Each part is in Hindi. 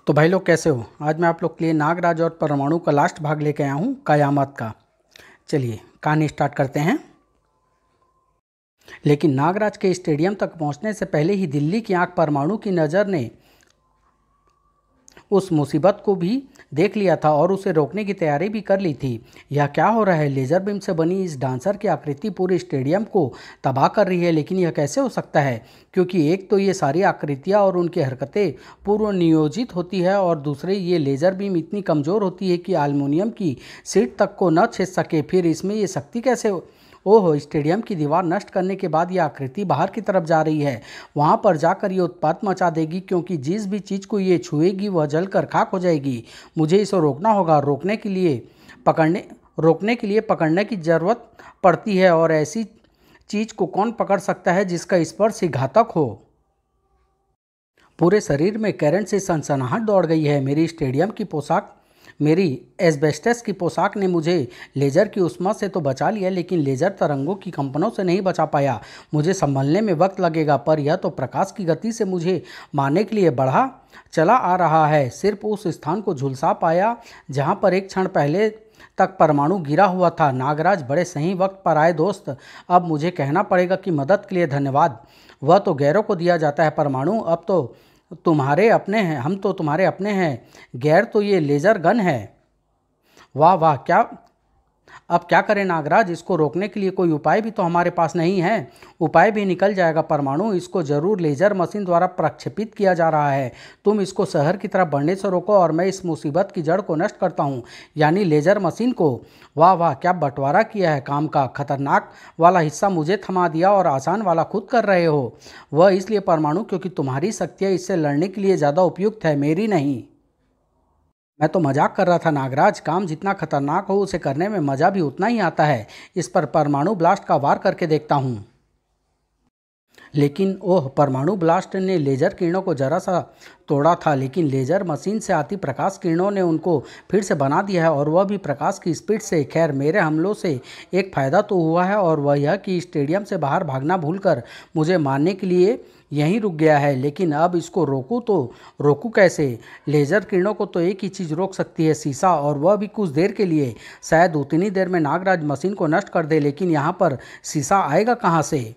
तो भाई लोग कैसे हो। आज मैं आप लोग के लिए नागराज और परमाणु का लास्ट भाग लेके आया हूँ, कयामत का। चलिए कहानी स्टार्ट करते हैं। लेकिन नागराज के स्टेडियम तक पहुँचने से पहले ही दिल्ली की आंख परमाणु की नज़र ने उस मुसीबत को भी देख लिया था और उसे रोकने की तैयारी भी कर ली थी। यह क्या हो रहा है? लेज़र बीम से बनी इस डांसर की आकृति पूरे स्टेडियम को तबाह कर रही है। लेकिन यह कैसे हो सकता है? क्योंकि एक तो ये सारी आकृतियाँ और उनकी हरकतें पूर्व नियोजित होती है और दूसरे ये लेज़र बीम इतनी कमज़ोर होती है कि एल्युमिनियम की सीट तक को न छेद सके। फिर इसमें ये शक्ति कैसे? ओह, स्टेडियम की दीवार नष्ट करने के बाद यह आकृति बाहर की तरफ जा रही है। वहां पर जाकर ये उत्पात मचा देगी, क्योंकि जिस भी चीज़ को ये छुएगी वह जलकर खाक हो जाएगी। मुझे इसे रोकना होगा। रोकने के लिए पकड़ने की ज़रूरत पड़ती है, और ऐसी चीज़ को कौन पकड़ सकता है जिसका स्पर्श ही घातक हो। पूरे शरीर में करंट से सनसनाहट दौड़ गई है। मेरी एस्बेस्टस की पोशाक ने मुझे लेज़र की उष्मा से तो बचा लिया, लेकिन लेज़र तरंगों की कंपनों से नहीं बचा पाया। मुझे संभलने में वक्त लगेगा, पर यह तो प्रकाश की गति से मुझे मारने के लिए बढ़ा चला आ रहा है। सिर्फ उस स्थान को झुलसा पाया जहां पर एक क्षण पहले तक परमाणु गिरा हुआ था। नागराज, बड़े सही वक्त पर आए दोस्त। अब मुझे कहना पड़ेगा कि मदद के लिए धन्यवाद वह तो गैरों को दिया जाता है परमाणु। अब तो तुम्हारे अपने हैं, हम तो तुम्हारे अपने हैं। गैर तो ये लेज़र गन है। वाह वाह, क्या अब क्या करें नागराज? इसको रोकने के लिए कोई उपाय भी तो हमारे पास नहीं है। उपाय भी निकल जाएगा परमाणु। इसको जरूर लेज़र मशीन द्वारा प्रक्षेपित किया जा रहा है। तुम इसको शहर की तरफ बढ़ने से रोको और मैं इस मुसीबत की जड़ को नष्ट करता हूँ, यानी लेज़र मशीन को। वाह वाह, क्या बंटवारा किया है काम का। खतरनाक वाला हिस्सा मुझे थमा दिया और आसान वाला खुद कर रहे हो। वह इसलिए परमाणु क्योंकि तुम्हारी शक्तियाँ इससे लड़ने के लिए ज़्यादा उपयुक्त है, मेरी नहीं। मैं तो मजाक कर रहा था नागराज। काम जितना खतरनाक हो उसे करने में मज़ा भी उतना ही आता है। इस पर परमाणु ब्लास्ट का वार करके देखता हूँ। लेकिन ओह, परमाणु ब्लास्ट ने लेज़र किरणों को जरा सा तोड़ा था, लेकिन लेज़र मशीन से आती प्रकाश किरणों ने उनको फिर से बना दिया है, और वह भी प्रकाश की स्पीड से। खैर, मेरे हमलों से एक फ़ायदा तो हुआ है, और वह यह कि स्टेडियम से बाहर भागना भूलकर मुझे मारने के लिए यहीं रुक गया है। लेकिन अब इसको रोकूं तो रोकूं कैसे? लेज़र किरणों को तो एक ही चीज़ रोक सकती है, शीशा, और वह भी कुछ देर के लिए। शायद उतनी देर में नागराज मशीन को नष्ट कर दे, लेकिन यहाँ पर शीशा आएगा कहाँ से?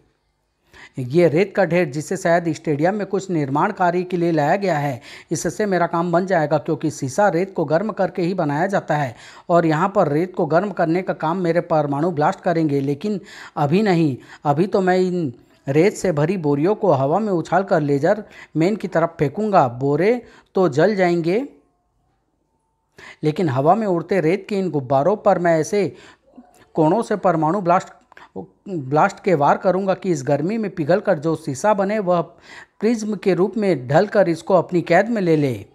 ये रेत का ढेर जिसे शायद स्टेडियम में कुछ निर्माण कार्य के लिए लाया गया है, इससे मेरा काम बन जाएगा, क्योंकि शीशा रेत को गर्म करके ही बनाया जाता है, और यहाँ पर रेत को गर्म करने का काम मेरे परमाणु ब्लास्ट करेंगे। लेकिन अभी नहीं। अभी तो मैं इन रेत से भरी बोरियों को हवा में उछाल कर लेज़र मैन की तरफ फेंकूंगा। बोरे तो जल जाएंगे, लेकिन हवा में उड़ते रेत के इन गुब्बारों पर मैं ऐसे कोणों से परमाणु ब्लास्ट के वार करूंगा कि इस गर्मी में पिघलकर जो शीशा बने वह प्रिज्म के रूप में ढलकर इसको अपनी कैद में ले ले।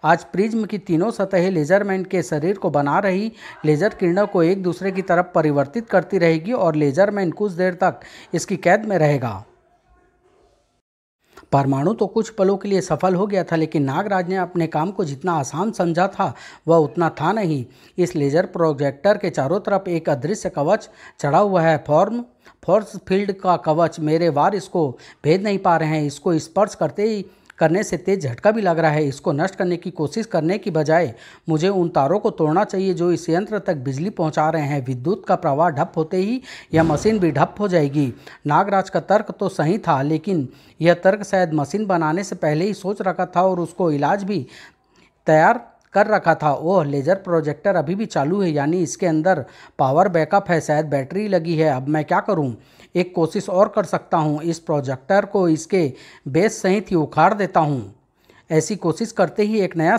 आज प्रिज्म की तीनों सतहें लेज़रमैन के शरीर को बना रही लेज़र किरणों को एक दूसरे की तरफ परिवर्तित करती रहेगी, और लेज़रमैन कुछ देर तक इसकी कैद में रहेगा। परमाणु तो कुछ पलों के लिए सफल हो गया था, लेकिन नागराज ने अपने काम को जितना आसान समझा था वह उतना था नहीं। इस लेज़र प्रोजेक्टर के चारों तरफ एक अदृश्य कवच चढ़ा हुआ है, फोर्स फील्ड का कवच। मेरे वार इसको भेद नहीं पा रहे हैं। इसको स्पर्श करने से तेज झटका भी लग रहा है। इसको नष्ट करने की कोशिश करने की बजाय मुझे उन तारों को तोड़ना चाहिए जो इस यंत्र तक बिजली पहुंचा रहे हैं। विद्युत का प्रवाह ठप होते ही यह मशीन भी ठप हो जाएगी। नागराज का तर्क तो सही था, लेकिन यह तर्क शायद मशीन बनाने से पहले ही सोच रखा था और उसको इलाज भी तैयार कर रखा था। ओह, लेज़र प्रोजेक्टर अभी भी चालू है, यानी इसके अंदर पावर बैकअप है। शायद बैटरी लगी है। अब मैं क्या करूं? एक कोशिश और कर सकता हूं। इस प्रोजेक्टर को इसके बेस सहित ही उखाड़ देता हूं। ऐसी कोशिश करते ही एक नया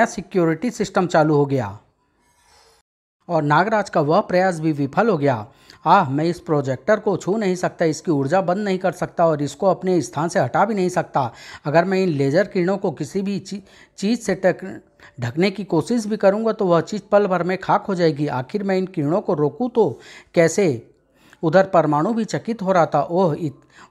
सिक्योरिटी सिस्टम चालू हो गया, और नागराज का वह प्रयास भी विफल हो गया। मैं इस प्रोजेक्टर को छू नहीं सकता, इसकी ऊर्जा बंद नहीं कर सकता, और इसको अपने स्थान से हटा भी नहीं सकता। अगर मैं इन लेज़र किरणों को किसी भी चीज़ से ढकने की कोशिश भी करूंगा तो वह चीज़ पल भर में खाक हो जाएगी। आखिर मैं इन किरणों को रोकूं तो कैसे? उधर परमाणु भी चकित हो रहा था। ओह,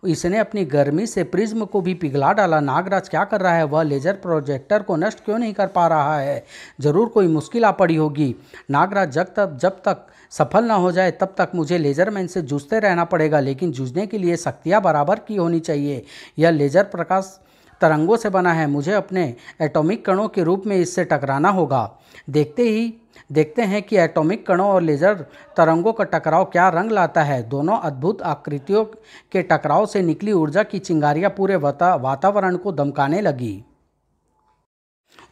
इसने अपनी गर्मी से प्रिज्म को भी पिघला डाला। नागराज क्या कर रहा है? वह लेज़र प्रोजेक्टर को नष्ट क्यों नहीं कर पा रहा है? जरूर कोई मुश्किल आ पड़ी होगी। नागराज, जब तक सफल ना हो जाए तब तक मुझे लेज़रमैन से जूझते रहना पड़ेगा, लेकिन जूझने के लिए शक्तियाँ बराबर की होनी चाहिए। यह लेज़र तरंगों से बना है। मुझे अपने एटॉमिक कणों के रूप में इससे टकराना होगा। देखते हैं कि एटॉमिक कणों और लेज़र तरंगों का टकराव क्या रंग लाता है। दोनों अद्भुत आकृतियों के टकराव से निकली ऊर्जा की चिंगारियां पूरे वातावरण को दमकाने लगी।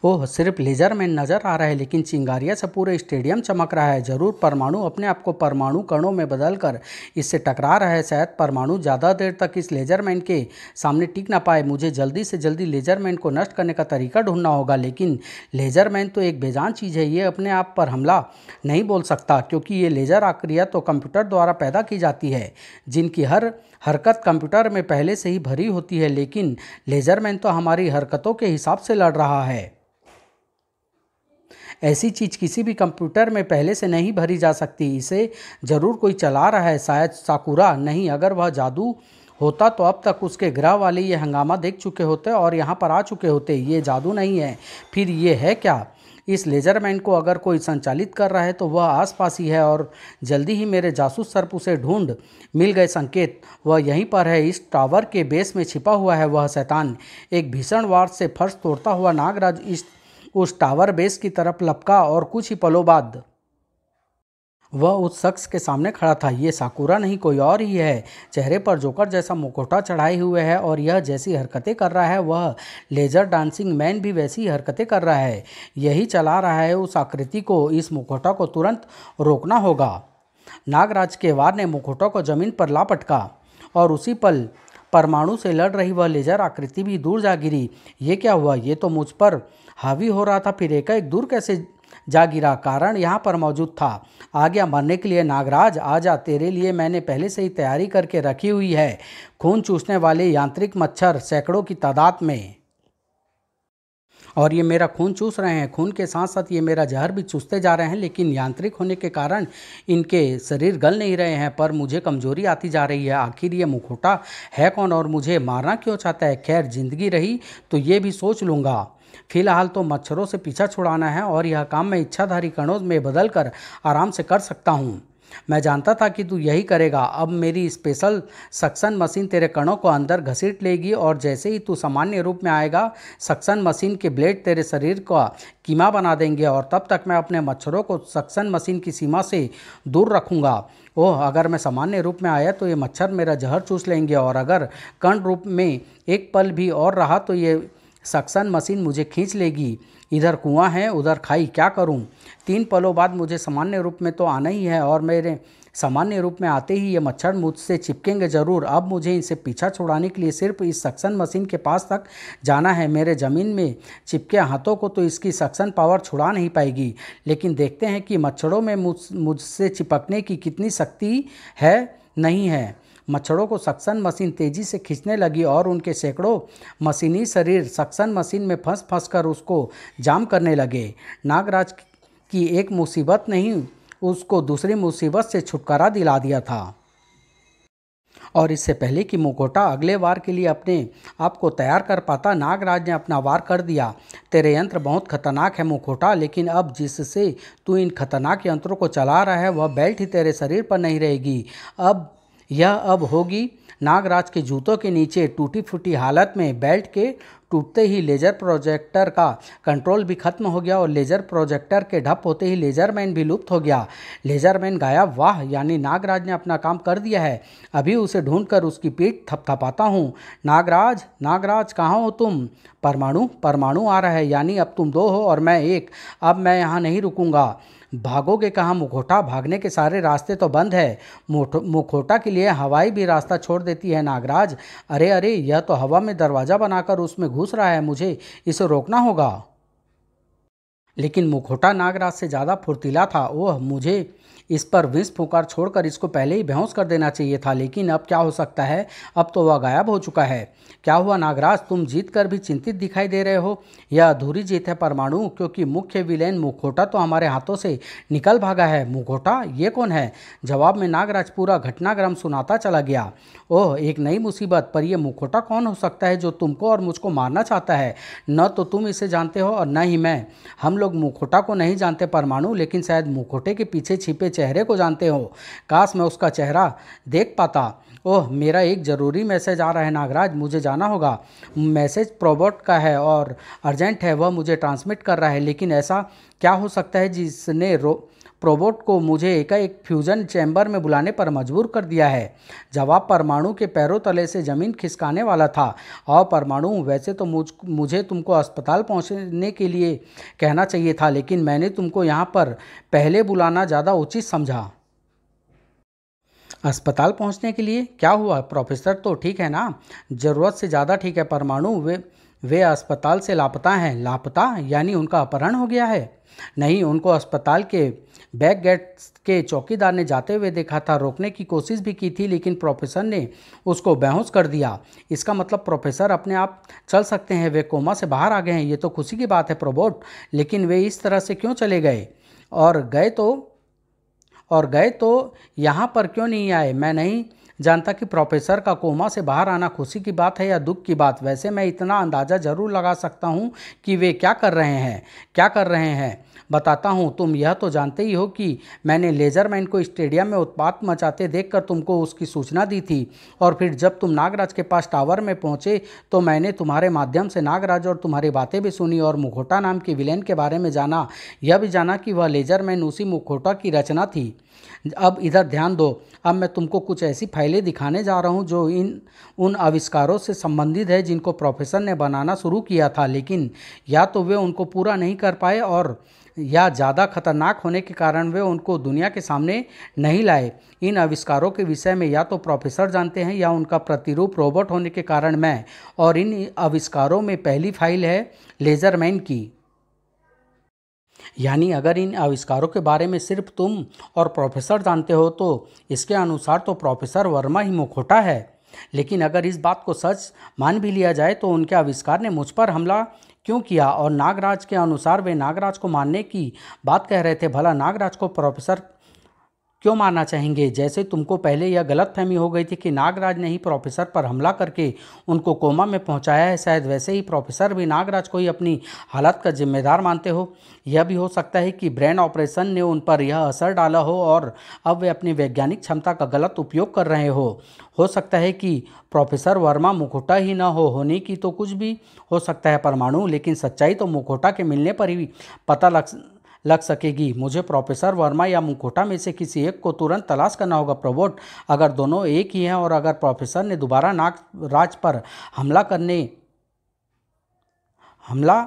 ओह, सिर्फ लेजर मैन नजर आ रहा है, लेकिन चिंगारिया से पूरे स्टेडियम चमक रहा है। जरूर परमाणु अपने आप को परमाणु कणों में बदलकर इससे टकरा रहा है। शायद परमाणु ज़्यादा देर तक इस लेजर मैन के सामने टिक ना पाए। मुझे जल्दी से जल्दी लेजर मैन को नष्ट करने का तरीका ढूंढना होगा। लेकिन लेजर मैन तो एक बेजान चीज़ है, ये अपने आप पर हमला नहीं बोल सकता, क्योंकि ये लेजर आक्रिया तो कंप्यूटर द्वारा पैदा की जाती है, जिनकी हर हरकत कंप्यूटर में पहले से ही भरी होती है। लेकिन लेजर मैन तो हमारी हरकतों के हिसाब से लड़ रहा है। ऐसी चीज़ किसी भी कंप्यूटर में पहले से नहीं भरी जा सकती। इसे ज़रूर कोई चला रहा है, शायद साकुरा। नहीं, अगर वह जादू होता तो अब तक उसके ग्रह वाले ये हंगामा देख चुके होते और यहाँ पर आ चुके होते। ये जादू नहीं है, फिर ये है क्या? इस लेजरमैन को अगर कोई संचालित कर रहा है तो वह आसपास ही है, और जल्दी ही मेरे जासूस सर्प उसे ढूंढ मिल गए संकेत। वह यहीं पर है, इस टावर के बेस में छिपा हुआ है वह शैतान। एक भीषण वार से फर्श तोड़ता हुआ नागराज उस टावर बेस की तरफ लपका और कुछ ही पलों बाद वह उस शख्स के सामने खड़ा था। ये साकुरा नहीं, कोई और ही है। चेहरे पर जोकर जैसा मुखौटा चढ़ाए हुए है और यह जैसी हरकतें कर रहा है वह लेजर डांसिंग मैन भी वैसी हरकतें कर रहा है। यही चला रहा है उस आकृति को। इस मुखौटा को तुरंत रोकना होगा। नागराज के वार ने मुखौटा को जमीन पर ला पटका और उसी पल परमाणु से लड़ रही वह लेजर आकृति भी दूर जा गिरी। ये क्या हुआ? ये तो मुझ पर हावी हो रहा था, फिर एकाएक दूर कैसे जा गिरा? कारण यहाँ पर मौजूद था। आ गया मरने के लिए। नागराज आजा, तेरे लिए मैंने पहले से ही तैयारी करके रखी हुई है। खून चूसने वाले यांत्रिक मच्छर सैकड़ों की तादाद में, और ये मेरा खून चूस रहे हैं। खून के साथ साथ ये मेरा जहर भी चूसते जा रहे हैं, लेकिन यांत्रिक होने के कारण इनके शरीर गल नहीं रहे हैं। पर मुझे कमजोरी आती जा रही है। आखिर ये मुखौटा है कौन और मुझे मारना क्यों चाहता है? खैर, जिंदगी रही तो ये भी सोच लूँगा। फिलहाल तो मच्छरों से पीछा छुड़ाना है और यह काम मैं इच्छाधारी कणों में बदल कर आराम से कर सकता हूँ। मैं जानता था कि तू यही करेगा। अब मेरी स्पेशल सक्शन मशीन तेरे कणों को अंदर घसीट लेगी और जैसे ही तू सामान्य रूप में आएगा, सक्शन मशीन के ब्लेड तेरे शरीर का कीमा बना देंगे और तब तक मैं अपने मच्छरों को सक्शन मशीन की सीमा से दूर रखूँगा। ओह, अगर मैं सामान्य रूप में आया तो ये मच्छर मेरा जहर चूस लेंगे, और अगर कण रूप में एक पल भी और रहा तो ये सक्शन मशीन मुझे खींच लेगी। इधर कुआं है, उधर खाई, क्या करूं? 3 पलों बाद मुझे सामान्य रूप में तो आना ही है, और मेरे सामान्य रूप में आते ही ये मच्छर मुझसे चिपकेंगे ज़रूर। अब मुझे इनसे पीछा छुड़ाने के लिए सिर्फ इस सक्शन मशीन के पास तक जाना है। मेरे ज़मीन में चिपके हाथों को तो इसकी सक्शन पावर छुड़ा नहीं पाएगी, लेकिन देखते हैं कि मच्छरों में मुझसे चिपकने की कितनी शक्ति है नहीं है। मच्छरों को सक्शन मशीन तेजी से खींचने लगी और उनके सैकड़ों मशीनी शरीर सक्शन मशीन में फंस कर उसको जाम करने लगे। नागराज की एक मुसीबत नहीं, उसको दूसरी मुसीबत से छुटकारा दिला दिया था। और इससे पहले कि मुखौटा अगले वार के लिए अपने आप को तैयार कर पाता, नागराज ने अपना वार कर दिया। तेरे यंत्र बहुत खतरनाक है मुखौटा, लेकिन अब जिससे तू इन खतरनाक यंत्रों को चला रहा है वह बेल्ट ही तेरे शरीर पर नहीं रहेगी। अब होगी नागराज के जूतों के नीचे। टूटी फूटी हालत में बेल्ट के टूटते ही लेजर प्रोजेक्टर का कंट्रोल भी खत्म हो गया, और लेजर प्रोजेक्टर के ढप होते ही लेजरमैन भी लुप्त हो गया। लेजरमैन गायब। वाह, यानी नागराज ने अपना काम कर दिया है। अभी उसे ढूंढकर उसकी पीठ थपथपाता हूँ। नागराज, नागराज, कहाँ हो तुम? परमाणु आ रहा है, यानी अब तुम 2 हो और मैं 1। अब मैं यहाँ नहीं रुकूंगा। भागोगे कहाँ मुखौटा? भागने के सारे रास्ते तो बंद है। मुखौटा के लिए हवाई भी रास्ता छोड़ देती है नागराज। अरे अरे, यह तो हवा में दरवाज़ा बनाकर उसमें घुस रहा है। मुझे इसे रोकना होगा। लेकिन मुखौटा नागराज से ज़्यादा फुर्तीला था। ओह, मुझे इस पर विष फूंकार छोड़कर इसको पहले ही बेहोश कर देना चाहिए था। लेकिन अब क्या हो सकता है? अब तो वह गायब हो चुका है। क्या हुआ नागराज? तुम जीत कर भी चिंतित दिखाई दे रहे हो। यह अधूरी जीत है परमाणु, क्योंकि मुख्य विलेन मुखौटा तो हमारे हाथों से निकल भागा है। मुखौटा? ये कौन है? जवाब में नागराज पूरा घटनाक्रम सुनाता चला गया। ओह, एक नई मुसीबत। पर यह मुखौटा कौन हो सकता है जो तुमको और मुझको मारना चाहता है? न तो तुम इसे जानते हो और न ही मैं। हम लोग मुखौटा को नहीं जानते परमाणु, लेकिन शायद मुखौटे के पीछे छिपे चेहरे को जानते हो। काश मैं उसका चेहरा देख पाता। ओह, मेरा एक ज़रूरी मैसेज आ रहा है नागराज, मुझे जाना होगा। मैसेज प्रोबोट का है और अर्जेंट है, वह मुझे ट्रांसमिट कर रहा है। लेकिन ऐसा क्या हो सकता है जिसने प्रोबोट को मुझे एकाएक फ्यूजन चैम्बर में बुलाने पर मजबूर कर दिया है? जवाब परमाणु के पैरों तले से ज़मीन खिसकाने वाला था। और परमाणु, वैसे तो मुझे तुमको अस्पताल पहुंचने के लिए कहना चाहिए था, लेकिन मैंने तुमको यहाँ पर पहले बुलाना ज़्यादा उचित समझा। अस्पताल पहुंचने के लिए? क्या हुआ? प्रोफेसर तो ठीक है ना? ज़रूरत से ज़्यादा ठीक है परमाणु। वे अस्पताल से लापता हैं। लापता यानी उनका अपहरण हो गया है? नहीं, उनको अस्पताल के बैक गेट के चौकीदार ने जाते हुए देखा था। रोकने की कोशिश भी की थी, लेकिन प्रोफेसर ने उसको बेहोश कर दिया। इसका मतलब प्रोफेसर अपने आप चल सकते हैं, वे कोमा से बाहर आ गए हैं। ये तो खुशी की बात है प्रोबोट, लेकिन वे इस तरह से क्यों चले गए? और गए तो यहाँ पर क्यों नहीं आए? मैं नहीं जानता कि प्रोफेसर का कोमा से बाहर आना खुशी की बात है या दुख की बात। वैसे मैं इतना अंदाज़ा ज़रूर लगा सकता हूँ कि वे क्या कर रहे हैं। बताता हूँ। तुम यह तो जानते ही हो कि मैंने लेजरमैन को स्टेडियम में उत्पात मचाते देखकर तुमको उसकी सूचना दी थी। और फिर जब तुम नागराज के पास टावर में पहुँचे तो मैंने तुम्हारे माध्यम से नागराज और तुम्हारी बातें भी सुनी और मुखोटा नाम के विलेन के बारे में जाना। यह भी जाना कि वह लेजरमैन उसी मुखोटा की रचना थी। अब इधर ध्यान दो। अब मैं तुमको कुछ ऐसी फाइलें दिखाने जा रहा हूँ जो उन आविष्कारों से संबंधित है जिनको प्रोफेसर ने बनाना शुरू किया था, लेकिन या तो वे उनको पूरा नहीं कर पाए और या ज़्यादा खतरनाक होने के कारण वे उनको दुनिया के सामने नहीं लाए। इन आविष्कारों के विषय में या तो प्रोफेसर जानते हैं या उनका प्रतिरूप रोबोट होने के कारण मैं। और इन आविष्कारों में पहली फाइल है लेजरमैन की। यानी अगर इन आविष्कारों के बारे में सिर्फ तुम और प्रोफेसर जानते हो तो इसके अनुसार तो प्रोफेसर वर्मा ही मुखोटा है। लेकिन अगर इस बात को सच मान भी लिया जाए तो उनके आविष्कार ने मुझ पर हमला क्यों किया? और नागराज के अनुसार वे नागराज को मारने की बात कह रहे थे। भला नागराज को प्रोफेसर क्यों मारना चाहेंगे? जैसे तुमको पहले यह गलतफहमी हो गई थी कि नागराज ने ही प्रोफेसर पर हमला करके उनको कोमा में पहुंचाया है, शायद वैसे ही प्रोफेसर भी नागराज को ही अपनी हालत का जिम्मेदार मानते हो। यह भी हो सकता है कि ब्रेन ऑपरेशन ने उन पर यह असर डाला हो और अब वे अपनी वैज्ञानिक क्षमता का गलत उपयोग कर रहे हो सकता है कि प्रोफेसर वर्मा मुखोटा ही न होने की तो कुछ भी हो सकता है परमाणु, लेकिन सच्चाई तो मुखोटा के मिलने पर ही पता लग सकेगी। मुझे प्रोफेसर वर्मा या मुखोटा में से किसी एक को तुरंत तलाश करना होगा प्रोबोट। अगर दोनों एक ही हैं और अगर प्रोफेसर ने दोबारा नागराज पर हमला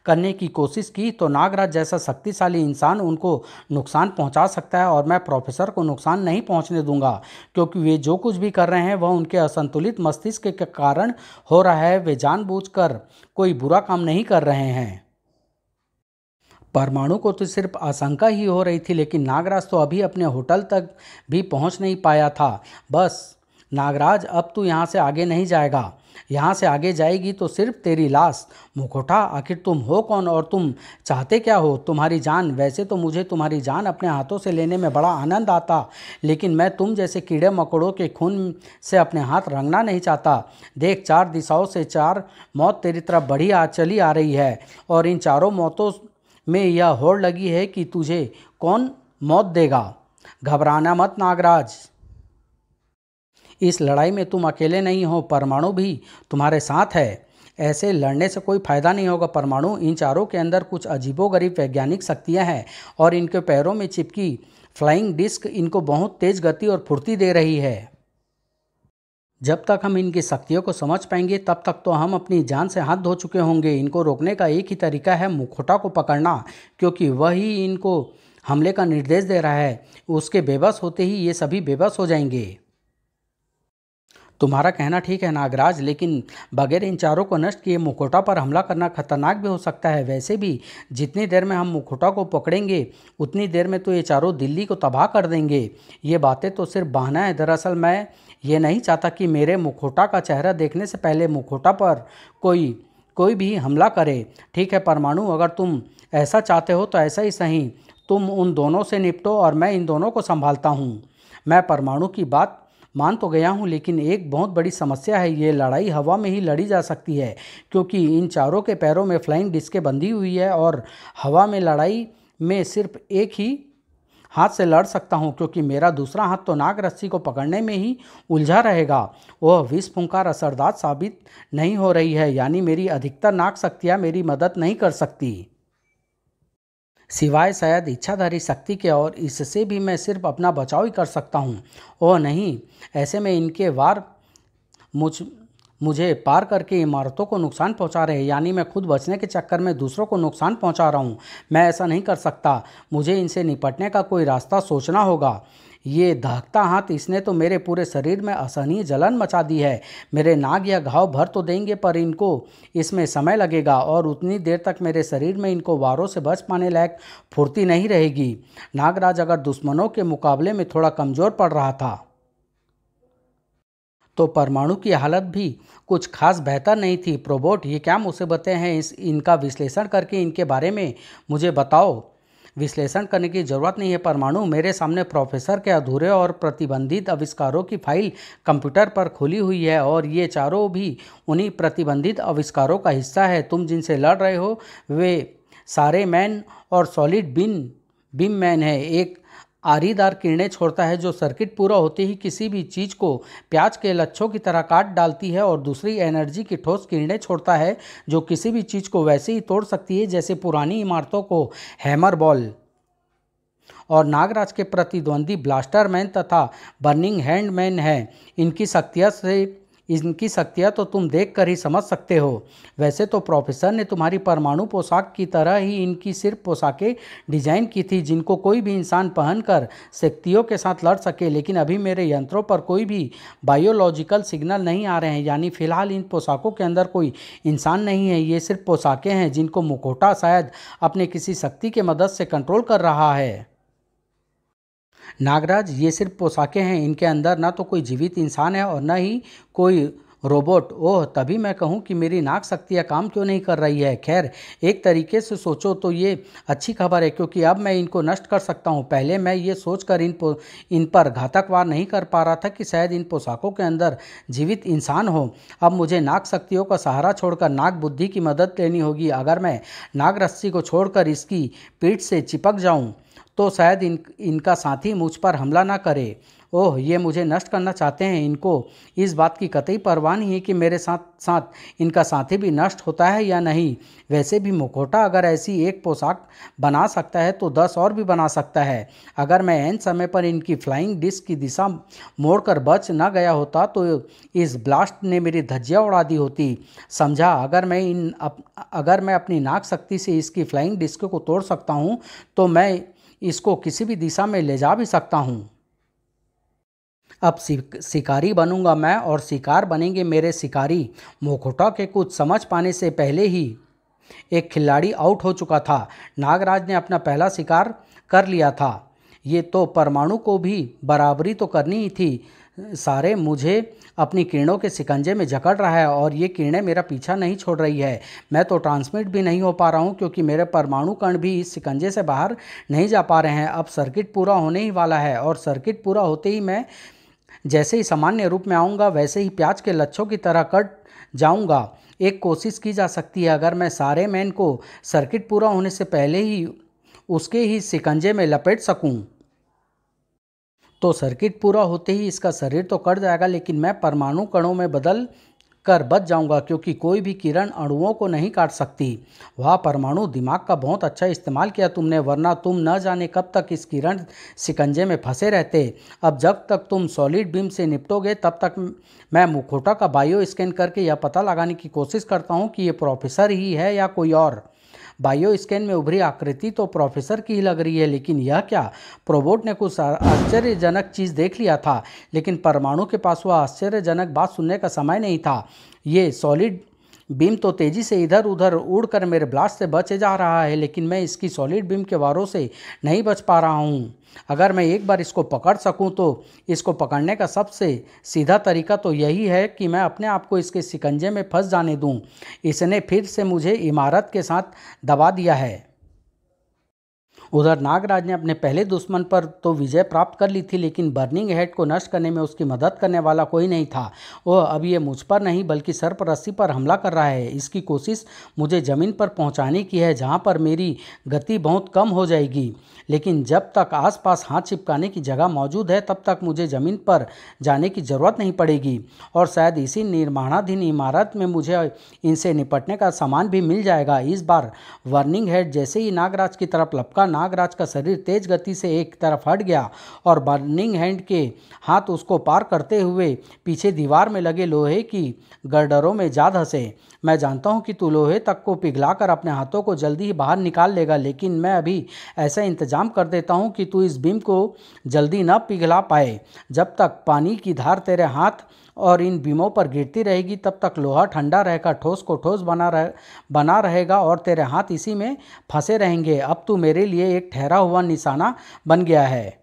करने की कोशिश की तो नागराज जैसा शक्तिशाली इंसान उनको नुकसान पहुंचा सकता है और मैं प्रोफेसर को नुकसान नहीं पहुंचने दूंगा, क्योंकि वे जो कुछ भी कर रहे हैं वह उनके असंतुलित मस्तिष्क के कारण हो रहा है। वे जानबूझकर कोई बुरा काम नहीं कर रहे हैं। परमाणु को तो सिर्फ आशंका ही हो रही थी, लेकिन नागराज तो अभी अपने होटल तक भी पहुंच नहीं पाया था। बस नागराज, अब तू यहाँ से आगे नहीं जाएगा। यहाँ से आगे जाएगी तो सिर्फ तेरी लाश। मुखोटा, आखिर तुम हो कौन और तुम चाहते क्या हो? तुम्हारी जान। वैसे तो मुझे तुम्हारी जान अपने हाथों से लेने में बड़ा आनंद आता, लेकिन मैं तुम जैसे कीड़े मकोड़ों के खून से अपने हाथ रंगना नहीं चाहता। देख, 4 दिशाओं से 4 मौत तेरी तरफ चली आ रही है और इन चारों मौतों में यह होड़ लगी है कि तुझे कौन मौत देगा। घबराना मत नागराज, इस लड़ाई में तुम अकेले नहीं हो, परमाणु भी तुम्हारे साथ है। ऐसे लड़ने से कोई फायदा नहीं होगा परमाणु। इन चारों के अंदर कुछ अजीबोगरीब वैज्ञानिक शक्तियां हैं और इनके पैरों में चिपकी फ्लाइंग डिस्क इनको बहुत तेज गति और फुर्ती दे रही है। जब तक हम इनकी शक्तियों को समझ पाएंगे तब तक तो हम अपनी जान से हाथ धो चुके होंगे। इनको रोकने का एक ही तरीका है, मुखोटा को पकड़ना, क्योंकि वही इनको हमले का निर्देश दे रहा है। उसके बेबस होते ही ये सभी बेबस हो जाएंगे। तुम्हारा कहना ठीक है नागराज, लेकिन बगैर इन चारों को नष्ट किए मुखोटा पर हमला करना खतरनाक भी हो सकता है। वैसे भी जितनी देर में हम मुखोटा को पकड़ेंगे उतनी देर में तो ये चारों दिल्ली को तबाह कर देंगे। ये बातें तो सिर्फ बहाना है। दरअसल मैं ये नहीं चाहता कि मेरे मुखोटा का चेहरा देखने से पहले मुखोटा पर कोई भी हमला करे। ठीक है परमाणु, अगर तुम ऐसा चाहते हो तो ऐसा ही सही। तुम उन दोनों से निपटो और मैं इन दोनों को संभालता हूँ। मैं परमाणु की बात मान तो गया हूँ, लेकिन एक बहुत बड़ी समस्या है। ये लड़ाई हवा में ही लड़ी जा सकती है, क्योंकि इन चारों के पैरों में फ्लाइंग डिस्कें बंधी हुई है और हवा में लड़ाई में सिर्फ एक ही हाथ से लड़ सकता हूँ, क्योंकि मेरा दूसरा हाथ तो नाग रस्सी को पकड़ने में ही उलझा रहेगा। वह विष फुंकार असरदार साबित नहीं हो रही है, यानी मेरी अधिकतर नाग शक्तियाँ मेरी मदद नहीं कर सकती, सिवाय शायद इच्छाधारी शक्ति के, और इससे भी मैं सिर्फ अपना बचाव ही कर सकता हूँ। ओह नहीं, ऐसे में इनके वार मुझ मुझे पार करके इमारतों को नुकसान पहुंचा रहे हैं, यानी मैं खुद बचने के चक्कर में दूसरों को नुकसान पहुंचा रहा हूं। मैं ऐसा नहीं कर सकता, मुझे इनसे निपटने का कोई रास्ता सोचना होगा। ये दहकता हाथ, इसने तो मेरे पूरे शरीर में असहनीय जलन मचा दी है। मेरे नाग या घाव भर तो देंगे, पर इनको इसमें समय लगेगा, और उतनी देर तक मेरे शरीर में इनको वारों से बच पाने लायक फुर्ती नहीं रहेगी। नागराज अगर दुश्मनों के मुकाबले में थोड़ा कमज़ोर पड़ रहा था, तो परमाणु की हालत भी कुछ खास बेहतर नहीं थी। प्रोबोट, ये क्या मुसीबतें हैं, इनका विश्लेषण करके इनके बारे में मुझे बताओ। विश्लेषण करने की ज़रूरत नहीं है परमाणु, मेरे सामने प्रोफेसर के अधूरे और प्रतिबंधित आविष्कारों की फाइल कंप्यूटर पर खुली हुई है, और ये चारों भी उन्हीं प्रतिबंधित आविष्कारों का हिस्सा है। तुम जिनसे लड़ रहे हो वे सारे मैन और सॉलिड बीम मैन है। एक आरीदार किरणें छोड़ता है जो सर्किट पूरा होते ही किसी भी चीज़ को प्याज के लच्छों की तरह काट डालती है, और दूसरी एनर्जी की ठोस किरणें छोड़ता है जो किसी भी चीज़ को वैसे ही तोड़ सकती है जैसे पुरानी इमारतों को हैमर बॉल। और नागराज के प्रतिद्वंदी ब्लास्टर मैन तथा बर्निंग हैंड मैन है। इनकी शक्तियाँ तो तुम देख कर ही समझ सकते हो। वैसे तो प्रोफेसर ने तुम्हारी परमाणु पोशाक की तरह ही इनकी सिर्फ पोशाकें डिजाइन की थी जिनको कोई भी इंसान पहनकर शक्तियों के साथ लड़ सके, लेकिन अभी मेरे यंत्रों पर कोई भी बायोलॉजिकल सिग्नल नहीं आ रहे हैं, यानी फिलहाल इन पोशाकों के अंदर कोई इंसान नहीं है। ये सिर्फ पोशाकें हैं जिनको मुखौटा शायद अपने किसी शक्ति के मदद से कंट्रोल कर रहा है। नागराज, ये सिर्फ पोशाकें हैं, इनके अंदर ना तो कोई जीवित इंसान है और न ही कोई रोबोट। ओह, तभी मैं कहूँ कि मेरी नाग शक्तियाँ काम क्यों नहीं कर रही है। खैर, एक तरीके से सोचो तो ये अच्छी खबर है, क्योंकि अब मैं इनको नष्ट कर सकता हूँ। पहले मैं ये सोचकर इन पर घातक वार नहीं कर पा रहा था कि शायद इन पोशाकों के अंदर जीवित इंसान हो। अब मुझे नाग शक्तियों का सहारा छोड़कर नाग बुद्धि की मदद लेनी होगी। अगर मैं नाग रस्सी को छोड़कर इसकी पीठ से चिपक जाऊँ तो शायद इनका साथी मुझ पर हमला ना करे। ओह, ये मुझे नष्ट करना चाहते हैं। इनको इस बात की कतई परवाह नहीं है कि मेरे साथ साथ इनका साथी भी नष्ट होता है या नहीं। वैसे भी मुखौटा अगर ऐसी एक पोशाक बना सकता है तो 10 और भी बना सकता है। अगर मैं एन समय पर इनकी फ्लाइंग डिस्क की दिशा मोड़कर बच ना गया होता तो इस ब्लास्ट ने मेरी धज्जियाँ उड़ा दी होती। समझा? अगर मैं अपनी नाग शक्ति से इसकी फ्लाइंग डिस्क को तोड़ सकता हूँ तो मैं इसको किसी भी दिशा में ले जा भी सकता हूँ। अब शिकारी बनूंगा मैं और शिकार बनेंगे मेरे शिकारी। मुखौटा के कुछ समझ पाने से पहले ही एक खिलाड़ी आउट हो चुका था। नागराज ने अपना पहला शिकार कर लिया था। ये तो परमाणु को भी बराबरी तो करनी ही थी। सारे मुझे अपनी किरणों के शिकंजे में जकड़ रहा है और ये किरणें मेरा पीछा नहीं छोड़ रही है। मैं तो ट्रांसमिट भी नहीं हो पा रहा हूँ क्योंकि मेरे परमाणु कण भी इस शिकंजे से बाहर नहीं जा पा रहे हैं। अब सर्किट पूरा होने ही वाला है और सर्किट पूरा होते ही मैं जैसे ही सामान्य रूप में आऊँगा वैसे ही प्याज के लच्छों की तरह कट जाऊँगा। एक कोशिश की जा सकती है, अगर मैं सारे मैन को सर्किट पूरा होने से पहले ही उसके ही शिकंजे में लपेट सकूं तो सर्किट पूरा होते ही इसका शरीर तो कट जाएगा, लेकिन मैं परमाणु कणों में बदल कर बच जाऊंगा क्योंकि कोई भी किरण अणुओं को नहीं काट सकती। वाह परमाणु, दिमाग का बहुत अच्छा इस्तेमाल किया तुमने, वरना तुम न जाने कब तक इस किरण शिकंजे में फंसे रहते। अब जब तक तुम सॉलिड बीम से निपटोगे तब तक मैं मुखौटा का बायो स्कैन करके यह पता लगाने की कोशिश करता हूँ कि ये प्रोफेसर ही है या कोई और। बायो स्कैन में उभरी आकृति तो प्रोफेसर की ही लग रही है, लेकिन यह क्या? प्रोबोट ने कुछ आश्चर्यजनक चीज़ देख लिया था, लेकिन परमाणु के पास वह आश्चर्यजनक बात सुनने का समय नहीं था। ये सॉलिड बीम तो तेज़ी से इधर उधर उड़कर मेरे ब्लास्ट से बचे जा रहा है, लेकिन मैं इसकी सॉलिड बीम के वारों से नहीं बच पा रहा हूँ। अगर मैं एक बार इसको पकड़ सकूं तो इसको पकड़ने का सबसे सीधा तरीका तो यही है कि मैं अपने आप को इसके शिकंजे में फंस जाने दूं। इसने फिर से मुझे इमारत के साथ दबा दिया है उधर नागराज ने अपने पहले दुश्मन पर तो विजय प्राप्त कर ली थी, लेकिन बर्निंग हेड को नष्ट करने में उसकी मदद करने वाला कोई नहीं था। वह अब ये मुझ पर नहीं बल्कि सरपरस्ती पर हमला कर रहा है। इसकी कोशिश मुझे ज़मीन पर पहुंचाने की है, जहां पर मेरी गति बहुत कम हो जाएगी, लेकिन जब तक आसपास हाथ चिपकाने की जगह मौजूद है तब तक मुझे ज़मीन पर जाने की ज़रूरत नहीं पड़ेगी, और शायद इसी निर्माणाधीन इमारत में मुझे इनसे निपटने का सामान भी मिल जाएगा। इस बार बर्निंग हेड जैसे ही नागराज की तरफ लपका, नागराज का शरीर तेज गति से एक तरफ हट गया और बर्निंग हैंड के हाथ उसको पार करते हुए पीछे दीवार में लगे लोहे की गर्डरों में जा धंसे। मैं जानता हूं कि तू लोहे तक को पिघलाकर अपने हाथों को जल्दी ही बाहर निकाल लेगा, लेकिन मैं अभी ऐसा इंतजाम कर देता हूं कि तू इस बीम को जल्दी न पिघला पाए। जब तक पानी की धार तेरे हाथ और इन बीमों पर गिरती रहेगी तब तक लोहा ठंडा रहकर ठोस को ठोस बना रहेगा और तेरे हाथ इसी में फंसे रहेंगे। अब तू मेरे लिए एक ठहरा हुआ निशाना बन गया है।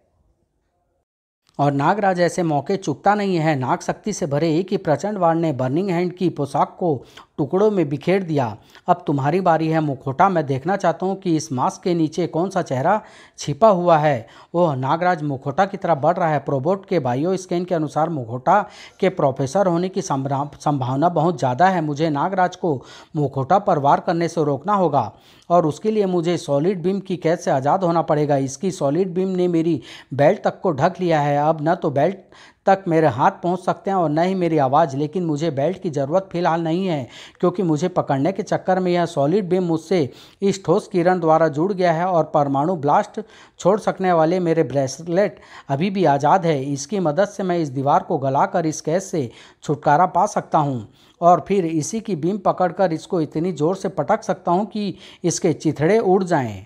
और नागराज ऐसे मौके चूकता नहीं है। नाग शक्ति से भरे एक ही प्रचंड वार ने बर्निंग हैंड की पोशाक को टुकड़ों में बिखेर दिया। अब तुम्हारी बारी है मुखौटा। मैं देखना चाहता हूँ कि इस मास्क के नीचे कौन सा चेहरा छिपा हुआ है। ओह, नागराज मुखौटा की तरफ बढ़ रहा है। प्रोबोट के बायो स्कैन के अनुसार मुखौटा के प्रोफेसर होने की संभावना बहुत ज़्यादा है। मुझे नागराज को मुखौटा पर वार करने से रोकना होगा और उसके लिए मुझे सॉलिड बीम की कैद से आज़ाद होना पड़ेगा। इसकी सॉलिड बीम ने मेरी बेल्ट तक को ढक लिया है। अब न तो बेल्ट तक मेरे हाथ पहुंच सकते हैं और न ही मेरी आवाज़, लेकिन मुझे बेल्ट की ज़रूरत फिलहाल नहीं है, क्योंकि मुझे पकड़ने के चक्कर में यह सॉलिड बीम मुझसे इस ठोस किरण द्वारा जुड़ गया है और परमाणु ब्लास्ट छोड़ सकने वाले मेरे ब्रेसलेट अभी भी आज़ाद है। इसकी मदद से मैं इस दीवार को गलाकर इस कैद से छुटकारा पा सकता हूँ और फिर इसी की बीम पकड़कर इसको इतनी ज़ोर से पटक सकता हूँ कि इसके चिथड़े उड़ जाएं।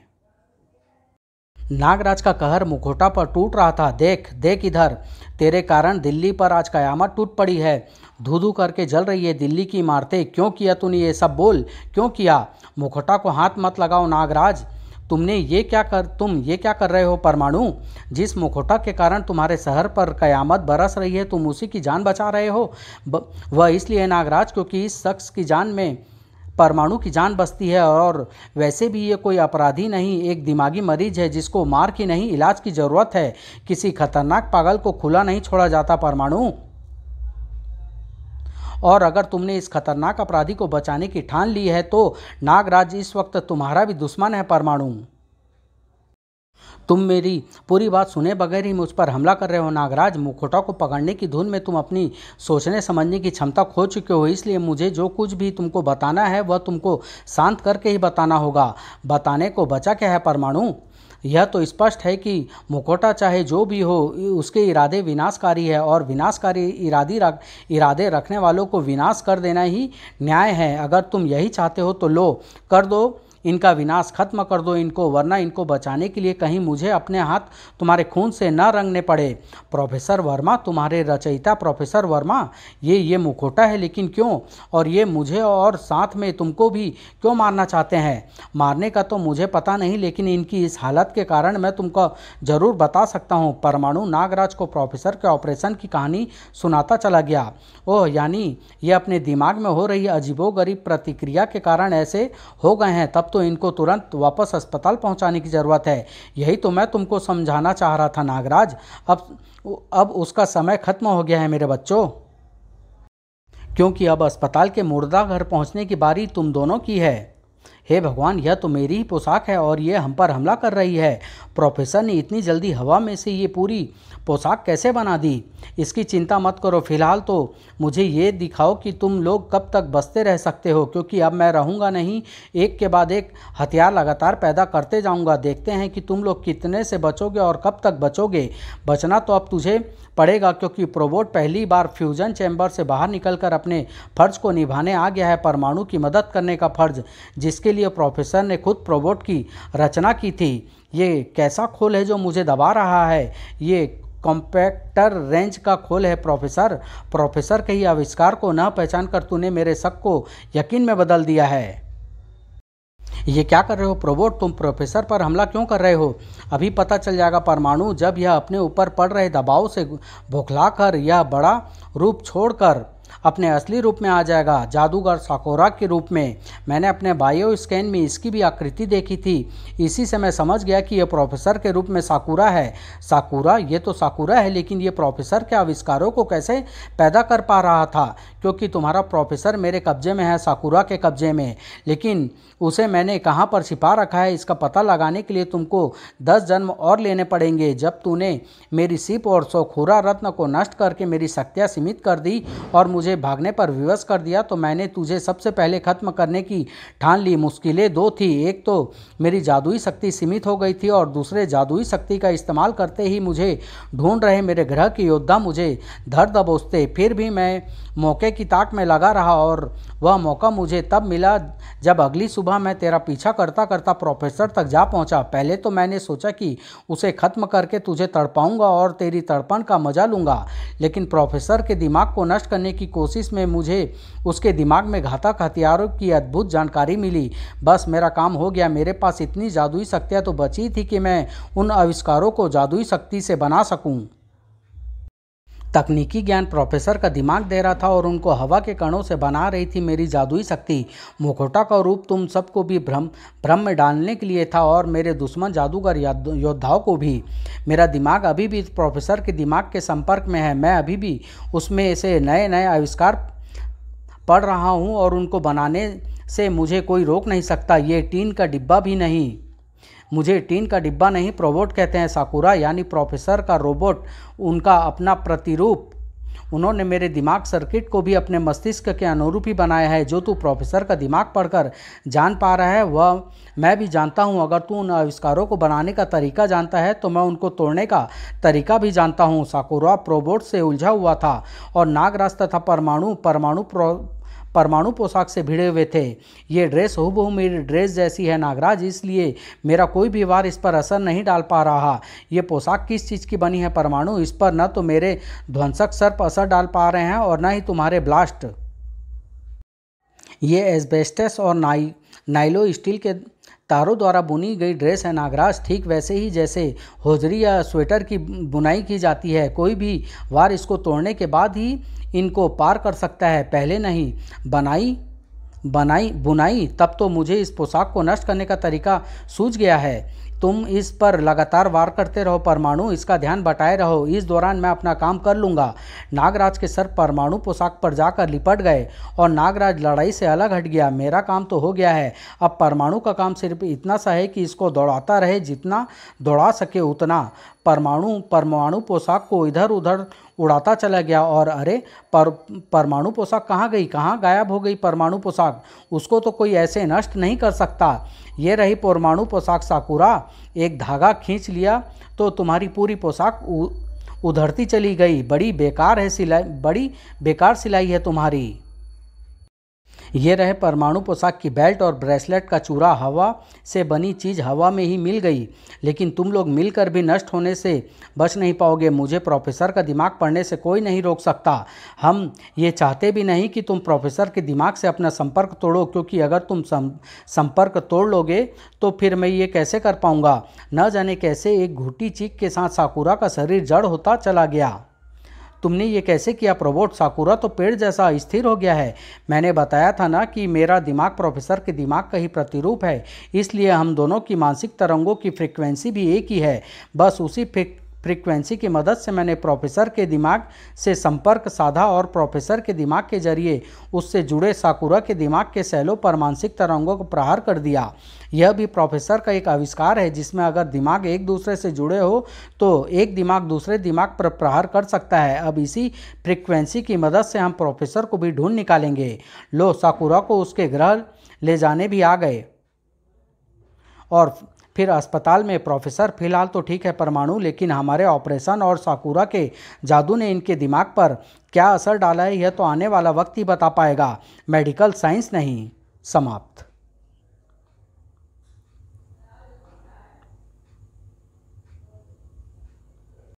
नागराज का कहर मुखौटा पर टूट रहा था। देख देख इधर, तेरे कारण दिल्ली पर आज कयामत टूट पड़ी है। धू धू करके जल रही है दिल्ली की इमारतें। क्यों किया तूने ये सब? बोल, क्यों किया? मुखौटा को हाथ मत लगाओ नागराज। तुम ये क्या कर रहे हो परमाणु? जिस मुखौटा के कारण तुम्हारे शहर पर कयामत बरस रही है, तुम उसी की जान बचा रहे हो। वह इसलिए नागराज क्योंकि इस शख्स की जान में परमाणु की जान बसती है, और वैसे भी ये कोई अपराधी नहीं, एक दिमागी मरीज है जिसको मार की नहीं इलाज की ज़रूरत है। किसी खतरनाक पागल को खुला नहीं छोड़ा जाता परमाणु। और अगर तुमने इस खतरनाक अपराधी को बचाने की ठान ली है तो नागराज इस वक्त तुम्हारा भी दुश्मन है परमाणु। तुम मेरी पूरी बात सुने बगैर ही मुझ पर हमला कर रहे हो नागराज। मुखौटा को पकड़ने की धुन में तुम अपनी सोचने समझने की क्षमता खो चुके हो, इसलिए मुझे जो कुछ भी तुमको बताना है वह तुमको शांत करके ही बताना होगा। बताने को बचा क्या है परमाणु? यह तो स्पष्ट है कि मुखौटा चाहे जो भी हो, उसके इरादे विनाशकारी है और विनाशकारी इरादे रखने वालों को विनाश कर देना ही न्याय है। अगर तुम यही चाहते हो तो लो, कर दो इनका विनाश, खत्म कर दो इनको, वरना इनको बचाने के लिए कहीं मुझे अपने हाथ तुम्हारे खून से न रंगने पड़े। प्रोफेसर वर्मा, तुम्हारे रचयिता प्रोफेसर वर्मा, ये मुखौटा है, लेकिन क्यों? और ये मुझे और साथ में तुमको भी क्यों मारना चाहते हैं? मारने का तो मुझे पता नहीं, लेकिन इनकी इस हालत के कारण मैं तुमको ज़रूर बता सकता हूँ। परमाणु नागराज को प्रोफेसर के ऑपरेशन की कहानी सुनाता चला गया। ओह, यानी ये अपने दिमाग में हो रही अजीबोगरीब प्रतिक्रिया के कारण ऐसे हो गए हैं। तब तो इनको तुरंत वापस अस्पताल पहुंचाने की ज़रूरत है। यही तो मैं तुमको समझाना चाह रहा था नागराज। अब उसका समय खत्म हो गया है मेरे बच्चों, क्योंकि अब अस्पताल के मुर्दा घर पहुंचने की बारी तुम दोनों की है। हे भगवान, यह तो मेरी ही पोशाक है और ये हम पर हमला कर रही है। प्रोफेसर ने इतनी जल्दी हवा में से ये पूरी पोशाक कैसे बना दी? इसकी चिंता मत करो, फिलहाल तो मुझे ये दिखाओ कि तुम लोग कब तक बचते रह सकते हो, क्योंकि अब मैं रहूँगा नहीं। एक के बाद एक हथियार लगातार पैदा करते जाऊँगा। देखते हैं कि तुम लोग कितने से बचोगे और कब तक बचोगे। बचना तो अब तुझे पड़ेगा, क्योंकि प्रोबोट पहली बार फ्यूजन चैम्बर से बाहर निकलकर अपने फर्ज को निभाने आ गया है। परमाणु की मदद करने का फर्ज, जिसके लिए प्रोफेसर ने खुद प्रोबोट की रचना की थी। ये कैसा खोल है जो मुझे दबा रहा है? ये कॉम्पैक्टर रेंज का खोल है प्रोफेसर के ही आविष्कार को न पहचान कर तूने मेरे शक को यकीन में बदल दिया है। ये क्या कर रहे हो प्रोबोट? तुम प्रोफेसर पर हमला क्यों कर रहे हो? अभी पता चल जाएगा परमाणु। जब यह अपने ऊपर पड़ रहे दबाव से बौखलाकर यह बड़ा रूप छोड़कर अपने असली रूप में आ जाएगा, जादूगर साकुरा के रूप में। मैंने अपने बायो स्कैन में इसकी भी आकृति देखी थी। इसी से मैं समझ गया कि यह प्रोफेसर के रूप में साकुरा है। साकुरा, ये तो साकुरा है, लेकिन ये प्रोफेसर के आविष्कारों को कैसे पैदा कर पा रहा था? क्योंकि तुम्हारा प्रोफेसर मेरे कब्जे में है, साकुरा के कब्जे में, लेकिन उसे मैंने कहाँ पर छिपा रखा है, इसका पता लगाने के लिए तुमको 10 जन्म और लेने पड़ेंगे। जब तूने मेरी सिप और साकुरा रत्न को नष्ट करके मेरी शक्तियाँ सीमित कर दी और मुझे भागने पर विवश कर दिया, तो मैंने तुझे सबसे पहले खत्म करने की ठान ली। मुश्किलें दो थी, एक तो मेरी जादुई शक्ति सीमित हो गई थी और दूसरे जादुई शक्ति का इस्तेमाल करते ही मुझे ढूंढ रहे मेरे ग्रह के योद्धा मुझे धर दबोचते। फिर भी मैं मौके की ताक में लगा रहा और वह मौका मुझे तब मिला जब अगली सुबह मैं तेरा पीछा करता करता प्रोफेसर तक जा पहुंचा। पहले तो मैंने सोचा कि उसे खत्म करके तुझे तड़पाऊंगा और तेरी तड़पन का मजा लूंगा, लेकिन प्रोफेसर के दिमाग को नष्ट करने की कोशिश में मुझे उसके दिमाग में घातक हथियारों की अद्भुत जानकारी मिली। बस मेरा काम हो गया। मेरे पास इतनी जादुई शक्तियाँ तो बची थी कि मैं उन आविष्कारों को जादुई शक्ति से बना सकूं। तकनीकी ज्ञान प्रोफेसर का दिमाग दे रहा था और उनको हवा के कणों से बना रही थी मेरी जादुई शक्ति। मुखौटा का रूप तुम सबको भी भ्रम में डालने के लिए था और मेरे दुश्मन जादूगर योद्धाओं को भी। मेरा दिमाग अभी भी प्रोफेसर के दिमाग के संपर्क में है। मैं अभी भी उसमें से नए नए आविष्कार पढ़ रहा हूँ और उनको बनाने से मुझे कोई रोक नहीं सकता। ये टीन का डिब्बा भी नहीं, मुझे टीन का डिब्बा नहीं, प्रोबोट कहते हैं। साकुरा यानी प्रोफेसर का रोबोट, उनका अपना प्रतिरूप। उन्होंने मेरे दिमाग सर्किट को भी अपने मस्तिष्क के अनुरूप ही बनाया है। जो तू प्रोफेसर का दिमाग पढ़कर जान पा रहा है वह मैं भी जानता हूँ। अगर तू उन आविष्कारों को बनाने का तरीका जानता है तो मैं उनको तोड़ने का तरीका भी जानता हूँ। साकुरा प्रोबोट से उलझा हुआ था और नागराज तथा परमाणु पोशाक से भिड़े हुए थे। ये ड्रेस हूबहू मेरी ड्रेस जैसी है नागराज, इसलिए मेरा कोई भी वार इस पर असर नहीं डाल पा रहा। ये पोशाक किस चीज़ की बनी है परमाणु? इस पर न तो मेरे ध्वंसक सर्प असर डाल पा रहे हैं और न ही तुम्हारे ब्लास्ट। ये एस्बेस्टस और नाइलो स्टील के तारों द्वारा बुनी गई ड्रेस है नागराज, ठीक वैसे ही जैसे होजरी या स्वेटर की बुनाई की जाती है। कोई भी वार इसको तोड़ने के बाद ही इनको पार कर सकता है, पहले नहीं। बुनाई तब तो मुझे इस पोशाक को नष्ट करने का तरीका सूझ गया है। तुम इस पर लगातार वार करते रहो परमाणु, इसका ध्यान बटाए रहो। इस दौरान मैं अपना काम कर लूँगा। नागराज के सर परमाणु पोशाक पर जाकर लिपट गए और नागराज लड़ाई से अलग हट गया। मेरा काम तो हो गया है। अब परमाणु का काम सिर्फ इतना सा है कि इसको दौड़ाता रहे, जितना दौड़ा सके उतना। परमाणु पोशाक को इधर उधर उड़ाता चला गया और अरे परमाणु पोशाक कहाँ गई, कहाँ गायब हो गई परमाणु पोशाक? उसको तो कोई ऐसे नष्ट नहीं कर सकता। ये रही परमाणु पोशाक साकुरा, एक धागा खींच लिया तो तुम्हारी पूरी पोशाक उधरती चली गई। बड़ी बेकार सिलाई है तुम्हारी। ये रहे परमाणु पोशाक की बेल्ट और ब्रेसलेट का चूरा। हवा से बनी चीज़ हवा में ही मिल गई, लेकिन तुम लोग मिलकर भी नष्ट होने से बच नहीं पाओगे। मुझे प्रोफेसर का दिमाग पढ़ने से कोई नहीं रोक सकता। हम ये चाहते भी नहीं कि तुम प्रोफेसर के दिमाग से अपना संपर्क तोड़ो, क्योंकि अगर तुम संपर्क तोड़ लोगे तो फिर मैं ये कैसे कर पाऊँगा? न जाने कैसे एक घुटी चीख के साथ साकुरा का शरीर जड़ होता चला गया। तुमने ये कैसे किया प्रोबोट? साकुरा तो पेड़ जैसा स्थिर हो गया है। मैंने बताया था ना कि मेरा दिमाग प्रोफेसर के दिमाग का ही प्रतिरूप है, इसलिए हम दोनों की मानसिक तरंगों की फ्रीक्वेंसी भी एक ही है। बस उसी फ्रीक्वेंसी की मदद से मैंने प्रोफेसर के दिमाग से संपर्क साधा और प्रोफेसर के दिमाग के जरिए उससे जुड़े साकुरा के दिमाग के सेलों पर मानसिक तरंगों को प्रहार कर दिया। यह भी प्रोफेसर का एक आविष्कार है, जिसमें अगर दिमाग एक दूसरे से जुड़े हो तो एक दिमाग दूसरे दिमाग पर प्रहार कर सकता है। अब इसी फ्रीक्वेंसी की मदद से हम प्रोफेसर को भी ढूंढ निकालेंगे। लो, साकुरा को उसके ग्रह ले जाने भी आ गए और फिर अस्पताल में। प्रोफेसर फिलहाल तो ठीक है परमाणु, लेकिन हमारे ऑपरेशन और साकुरा के जादू ने इनके दिमाग पर क्या असर डाला है यह तो आने वाला वक्त ही बता पाएगा। मेडिकल साइंस नहीं। समाप्त।